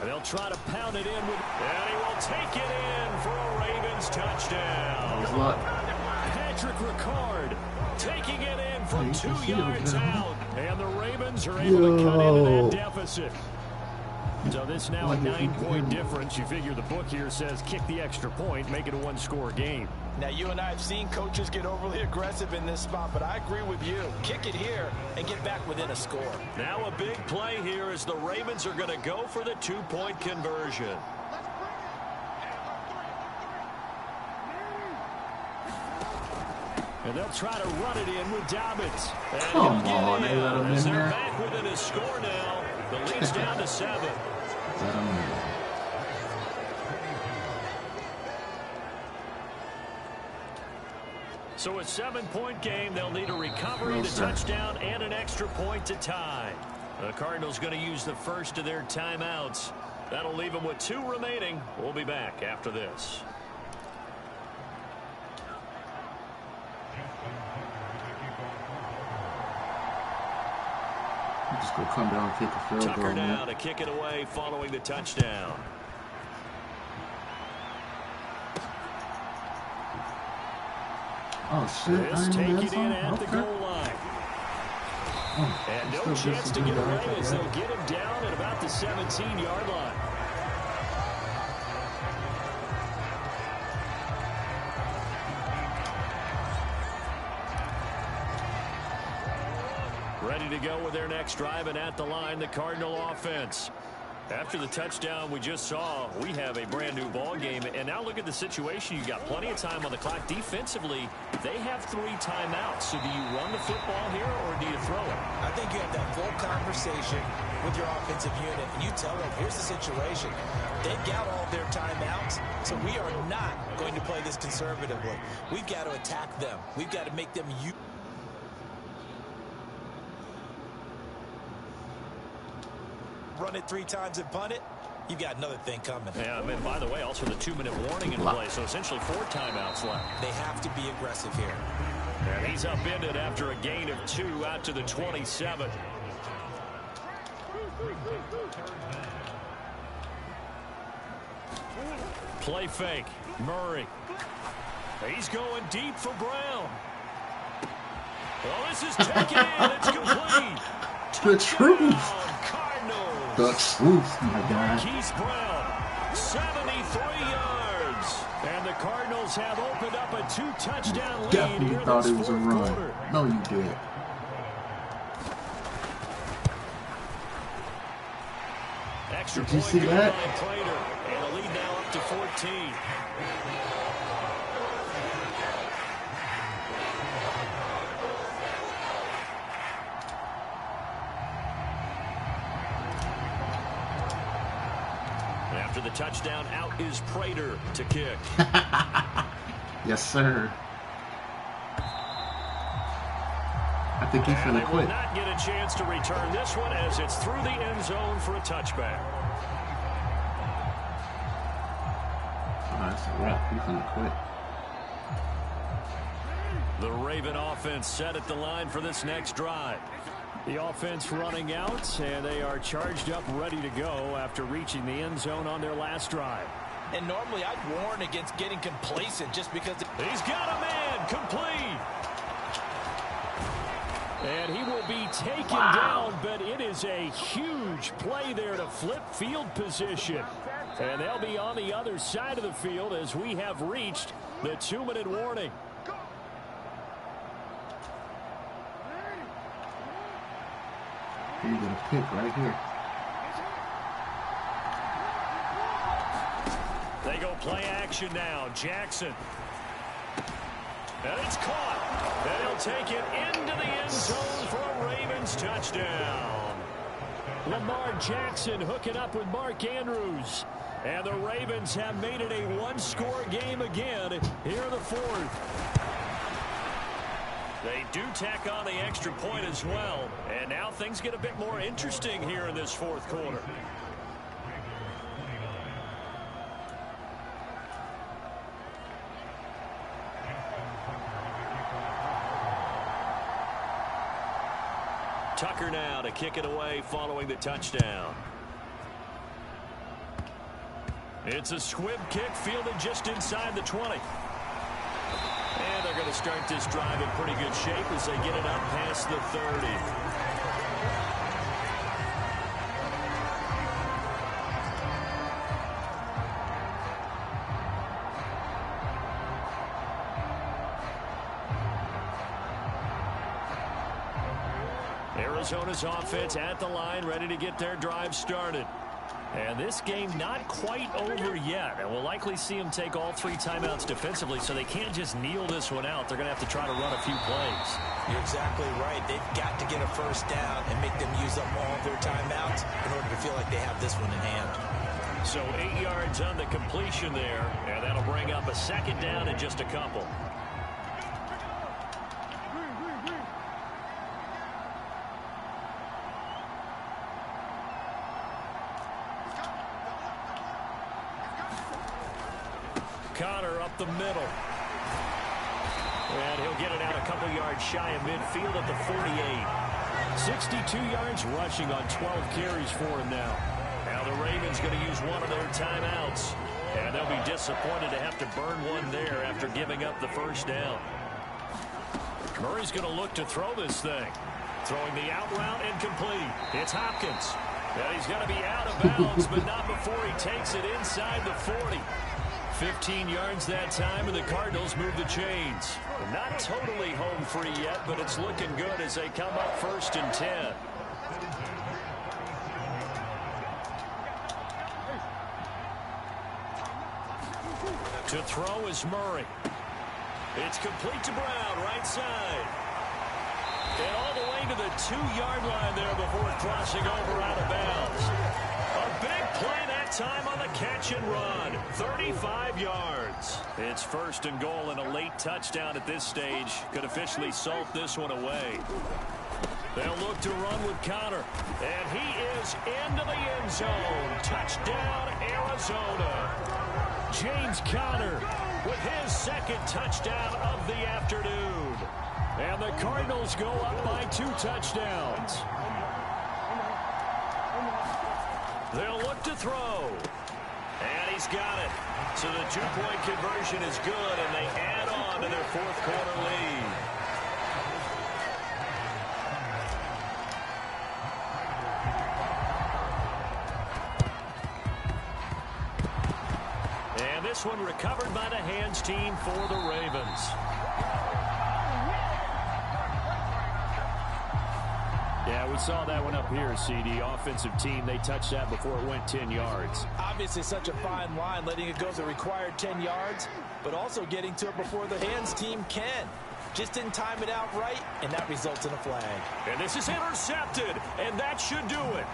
They'll try to pound it in, and he will take it in for a Ravens touchdown. Patrick Ricard taking it in from 2 yards out, and the Ravens are able to cut into that deficit. So this now a 9-point difference. You figure the book here says kick the extra point, make it a one-score game. Now, you and I have seen coaches get overly aggressive in this spot, but I agree with you. Kick it here and get back within a score. Now a big play here as the Ravens are going to go for the 2-point conversion. And they'll try to run it in with Dobbins. Come on, they let him in they're there. back within a score now. The lead's down to 7. Let him in. So a 7-point game. They'll need a recovery, the touchdown, and an extra point to tie. The Cardinals going to use the first of their timeouts. That'll leave them with 2 remaining. We'll be back after this. Just go come down and kick a field goal. Tucker now to kick it away following the touchdown. Oh shit! Just take it in at the goal line. And no chance to get away as they'll get him down at about the 17-yard line. Ready to go with their next drive, and at the line, the Cardinal offense. After the touchdown we just saw, we have a brand new ball game. And now look at the situation. You've got plenty of time on the clock. Defensively, they have 3 timeouts. So do you run the football here or do you throw it? I think you have that full conversation with your offensive unit, and you tell them, here's the situation. They've got all their timeouts, so we are not going to play this conservatively. We've got to attack them. We've got to make them use. Run it 3 times and punt it, you've got another thing coming. Yeah, and by the way, also the 2-minute warning in play, so essentially 4 timeouts left. They have to be aggressive here. And he's upended after a gain of 2 out to the 27. Play fake. Murray. He's going deep for Brown. Well, this is taken in. It's complete. The truth. Cardinals. The truth, my guy. Keith Brown, 73 yards. And the Cardinals have opened up a 2-touchdown lead. Definitely thought it was a run. No, you did. Extra Did you see that? And the lead now up to 14. After the touchdown, out is Prater to kick. Yes, sir. I think he's going to quit. Will not get a chance to return this one as it's through the end zone for a touchback. Oh, that's a wrap. He's going to quit. The Raven offense set at the line for this next drive. The offense running out, and they are charged up, ready to go after reaching the end zone on their last drive. And normally I'd warn against getting complacent just because... He's got a man, complete. And he will be taken down, but it is a huge play there to flip field position. And they'll be on the other side of the field as we have reached the 2-minute warning. You get a pick right here. They go play action now. Jackson. And it's caught. And he'll take it into the end zone for a Ravens touchdown. Lamar Jackson hooking up with Mark Andrews. And the Ravens have made it a 1-score game again here in the 4th. They do tack on the extra point as well. And now things get a bit more interesting here in this 4th quarter. Tucker now to kick it away following the touchdown. It's a squib kick fielded just inside the 20. And they're going to start this drive in pretty good shape as they get it up past the 30. Arizona's offense at the line, ready to get their drive started. And this game not quite over yet. And we'll likely see them take all 3 timeouts defensively, so they can't just kneel this one out. They're going to have to try to run a few plays. You're exactly right. They've got to get a first down and make them use up all of their timeouts in order to feel like they have this one in hand. So 8 yards on the completion there, and that'll bring up a second down in just a couple. Connor up the middle. And he'll get it out a couple yards shy of midfield at the 48. 62 yards rushing on 12 carries for him now. Now the Ravens going to use one of their timeouts. And they'll be disappointed to have to burn one there after giving up the first down. Murray's going to look to throw this thing. Throwing the out route and complete. It's Hopkins. And he's going to be out of bounds, but not before he takes it inside the 40. 15 yards that time, and the Cardinals move the chains. Not totally home free yet, but it's looking good as they come up 1st and 10. To throw is Murray. It's complete to Brown, right side. And all the way to the 2-yard line there before crossing over out of bounds. A big play that time on the catch and run. 35 yards. It's 1st and goal, and a late touchdown at this stage could officially salt this one away. They'll look to run with Connor. And he is into the end zone. Touchdown, Arizona. James Conner with his 2nd touchdown of the afternoon. And the Cardinals go up by 2 touchdowns. They'll look to throw. And he's got it. So the 2-point conversion is good, and they add on to their 4th quarter lead. And this one recovered by the hands team for the Ravens. Yeah, we saw that one up here, CD. Offensive team, they touched that before it went 10 yards. Obviously such a fine line, letting it go the required 10 yards, but also getting to it before the hands team can. Just didn't time it out right, and that results in a flag. And this is intercepted, and that should do it.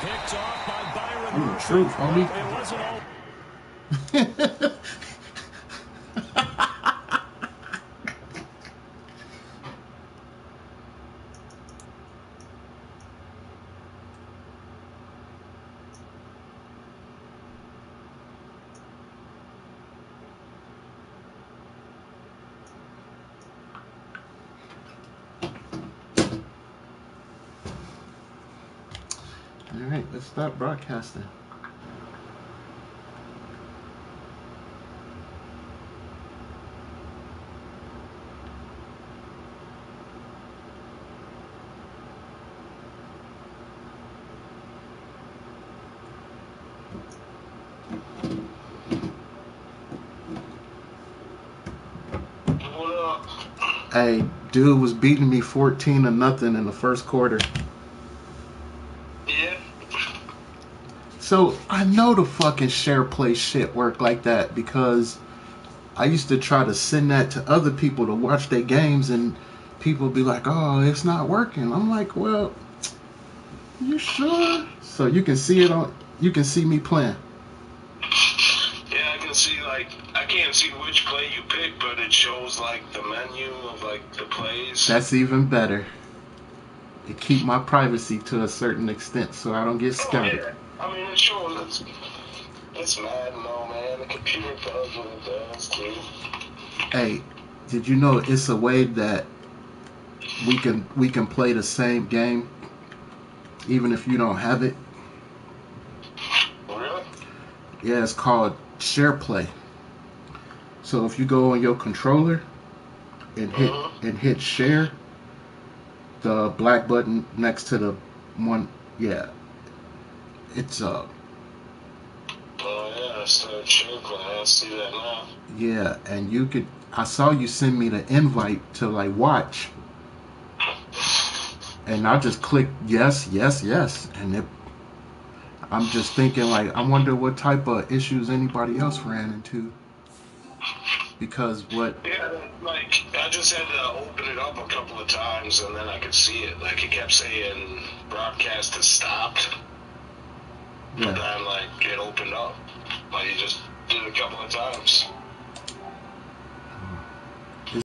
Picked off by Byron Murphy. Truth, homie. It wasn't all... All right, let's start broadcasting. Hey, dude was beating me 14-0 in the 1st quarter. Yeah. So I know the fucking share play shit work like that because I used to try to send that to other people to watch their games, and people be like, "Oh, it's not working." I'm like, "Well, you sure?" So you can see it on. You can see me playing. Yeah, I can see, like, I can't see which play you pick, but it shows, like, the menu of, like, the plays. That's even better. It keep my privacy to a certain extent so I don't get scouted. Oh, yeah. I mean, it shows it's mad, no, man. The computer does what it does, too. Hey, did you know it's a way that we can play the same game even if you don't have it? Really? Yeah, it's called Share Play. So if you go on your controller and hit share, the black button next to the one, yeah, it's Oh yeah, I started Share Play. I see that now. Yeah, and you could. I saw you send me the invite to like watch, and I just clicked yes, yes, yes, and it. I'm just thinking like, I wonder what type of issues anybody else ran into. Because what? Yeah, like I just had to open it up a couple of times and then I could see it. Like it kept saying broadcast has stopped. Yeah. But then like it opened up. Like you just did it a couple of times.